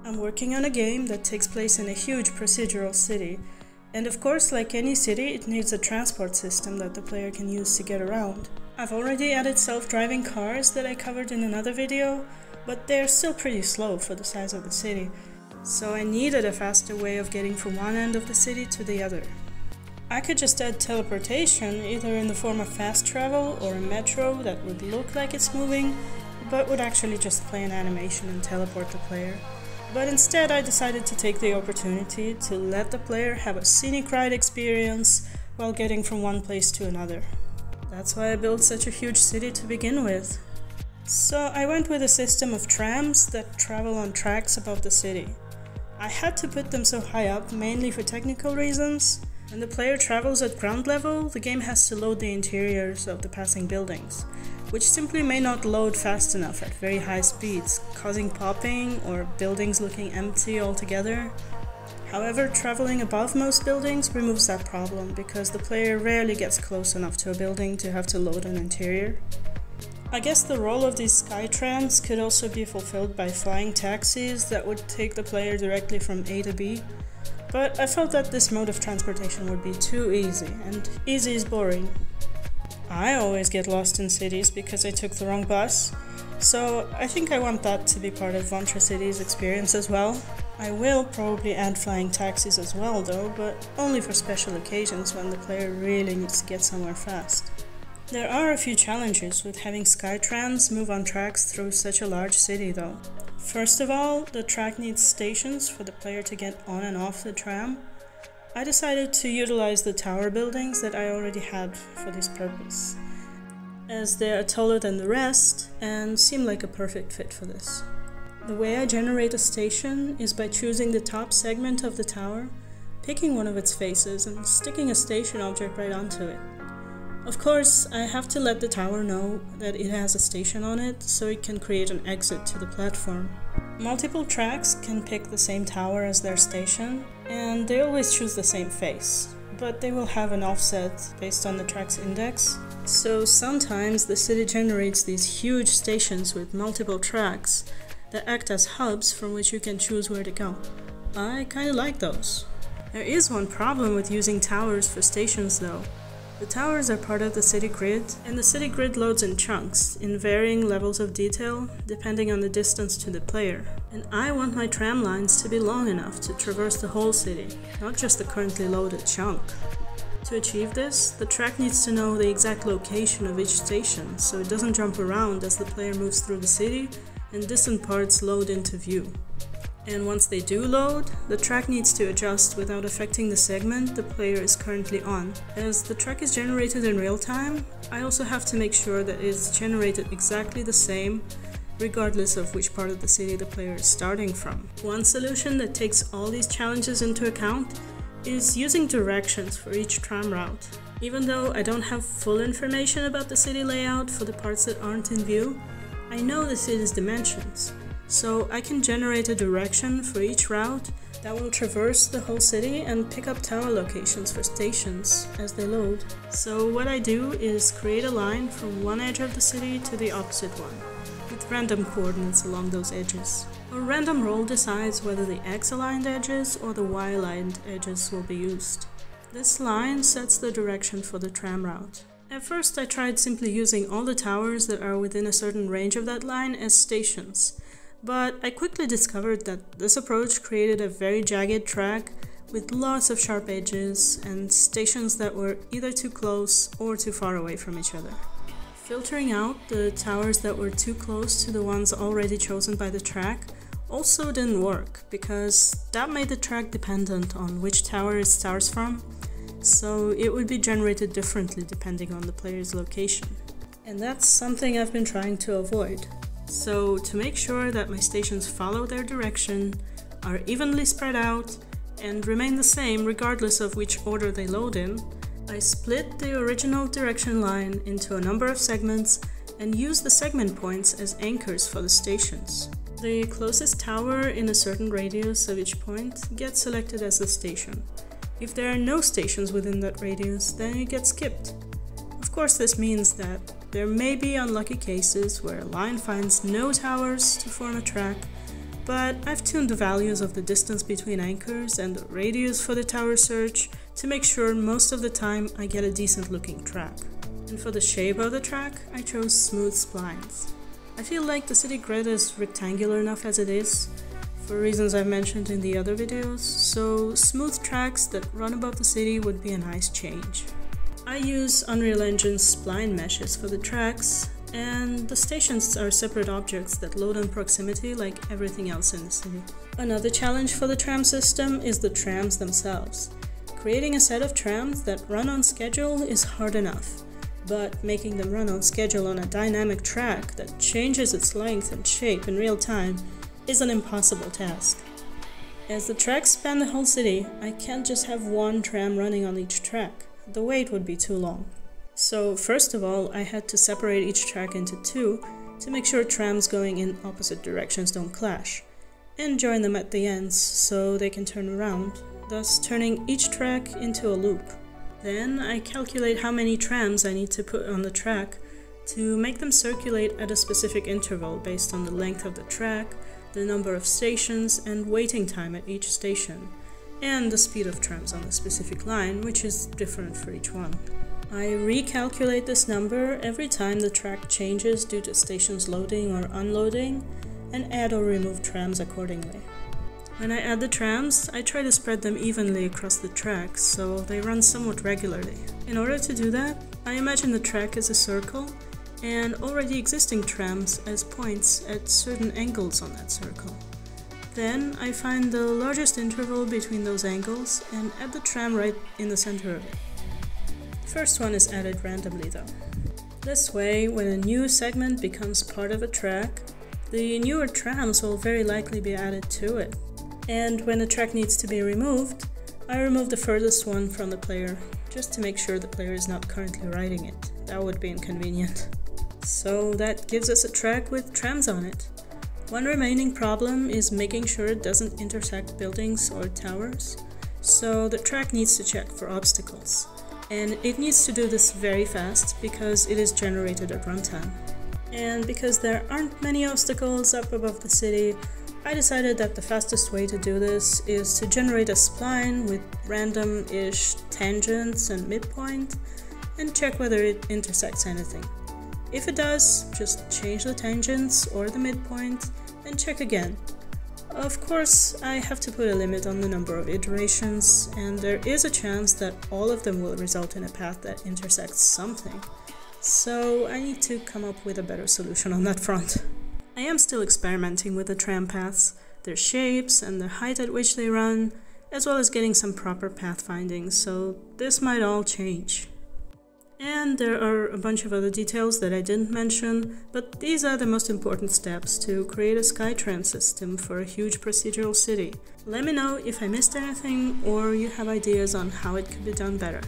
I'm working on a game that takes place in a huge procedural city, and of course, like any city, it needs a transport system that the player can use to get around. I've already added self-driving cars that I covered in another video, but they're still pretty slow for the size of the city, so I needed a faster way of getting from one end of the city to the other. I could just add teleportation, either in the form of fast travel or a metro that would look like it's moving, but would actually just play an animation and teleport the player. But instead I decided to take the opportunity to let the player have a scenic ride experience while getting from one place to another. That's why I built such a huge city to begin with. So I went with a system of trams that travel on tracks above the city. I had to put them so high up mainly for technical reasons. When the player travels at ground level, the game has to load the interiors of the passing buildings, which simply may not load fast enough at very high speeds, causing popping or buildings looking empty altogether. However, traveling above most buildings removes that problem because the player rarely gets close enough to a building to have to load an interior. I guess the role of these sky trams could also be fulfilled by flying taxis that would take the player directly from A to B. But I felt that this mode of transportation would be too easy, and easy is boring. I always get lost in cities because I took the wrong bus, so I think I want that to be part of Venture City's experience as well. I will probably add flying taxis as well though, but only for special occasions when the player really needs to get somewhere fast. There are a few challenges with having Skytrams move on tracks through such a large city though. First of all, the track needs stations for the player to get on and off the tram. I decided to utilize the tower buildings that I already had for this purpose, as they are taller than the rest and seem like a perfect fit for this. The way I generate a station is by choosing the top segment of the tower, picking one of its faces and sticking a station object right onto it. Of course, I have to let the tower know that it has a station on it so it can create an exit to the platform. Multiple tracks can pick the same tower as their station, and they always choose the same face, but they will have an offset based on the track's index. So sometimes the city generates these huge stations with multiple tracks that act as hubs from which you can choose where to go. I kinda like those. There is one problem with using towers for stations though. The towers are part of the city grid, and the city grid loads in chunks, in varying levels of detail, depending on the distance to the player. And I want my tram lines to be long enough to traverse the whole city, not just the currently loaded chunk. To achieve this, the track needs to know the exact location of each station, so it doesn't jump around as the player moves through the city, and distant parts load into view. And once they do load, the track needs to adjust without affecting the segment the player is currently on. As the track is generated in real time, I also have to make sure that it is generated exactly the same, regardless of which part of the city the player is starting from. One solution that takes all these challenges into account is using directions for each tram route. Even though I don't have full information about the city layout for the parts that aren't in view, I know the city's dimensions. So I can generate a direction for each route that will traverse the whole city and pick up tower locations for stations as they load. So what I do is create a line from one edge of the city to the opposite one, with random coordinates along those edges. A random roll decides whether the X-aligned edges or the Y-aligned edges will be used. This line sets the direction for the tram route. At first I tried simply using all the towers that are within a certain range of that line as stations. But I quickly discovered that this approach created a very jagged track with lots of sharp edges and stations that were either too close or too far away from each other. Filtering out the towers that were too close to the ones already chosen by the track also didn't work, because that made the track dependent on which tower it starts from, so it would be generated differently depending on the player's location. And that's something I've been trying to avoid. So to make sure that my stations follow their direction, are evenly spread out, and remain the same regardless of which order they load in, I split the original direction line into a number of segments and use the segment points as anchors for the stations. The closest tower in a certain radius of each point gets selected as the station. If there are no stations within that radius, then it gets skipped. Of course, this means that there may be unlucky cases where a line finds no towers to form a track, but I've tuned the values of the distance between anchors and the radius for the tower search to make sure most of the time I get a decent looking track. And for the shape of the track, I chose smooth splines. I feel like the city grid is rectangular enough as it is, for reasons I've mentioned in the other videos, so smooth tracks that run above the city would be a nice change. I use Unreal Engine's spline meshes for the tracks, and the stations are separate objects that load in proximity like everything else in the city. Another challenge for the tram system is the trams themselves. Creating a set of trams that run on schedule is hard enough, but making them run on schedule on a dynamic track that changes its length and shape in real time is an impossible task. As the tracks span the whole city, I can't just have one tram running on each track. The wait would be too long. So first of all, I had to separate each track into two to make sure trams going in opposite directions don't clash, and join them at the ends so they can turn around, thus turning each track into a loop. Then I calculate how many trams I need to put on the track to make them circulate at a specific interval based on the length of the track, the number of stations, and waiting time at each station, and the speed of trams on the specific line, which is different for each one. I recalculate this number every time the track changes due to stations loading or unloading, and add or remove trams accordingly. When I add the trams, I try to spread them evenly across the track so they run somewhat regularly. In order to do that, I imagine the track as a circle and already existing trams as points at certain angles on that circle. Then I find the largest interval between those angles and add the tram right in the center of it. The first one is added randomly though. This way, when a new segment becomes part of a track, the newer trams will very likely be added to it. And when a track needs to be removed, I remove the furthest one from the player, just to make sure the player is not currently riding it. That would be inconvenient. So that gives us a track with trams on it. One remaining problem is making sure it doesn't intersect buildings or towers, so the track needs to check for obstacles. And it needs to do this very fast because it is generated at runtime. And because there aren't many obstacles up above the city, I decided that the fastest way to do this is to generate a spline with random-ish tangents and midpoint and check whether it intersects anything. If it does, just change the tangents or the midpoint and check again. Of course, I have to put a limit on the number of iterations, and there is a chance that all of them will result in a path that intersects something. So I need to come up with a better solution on that front. I am still experimenting with the tram paths, their shapes and the height at which they run, as well as getting some proper path findings, so this might all change. And there are a bunch of other details that I didn't mention, but these are the most important steps to create a SkyTram system for a huge procedural city. Let me know if I missed anything or you have ideas on how it could be done better.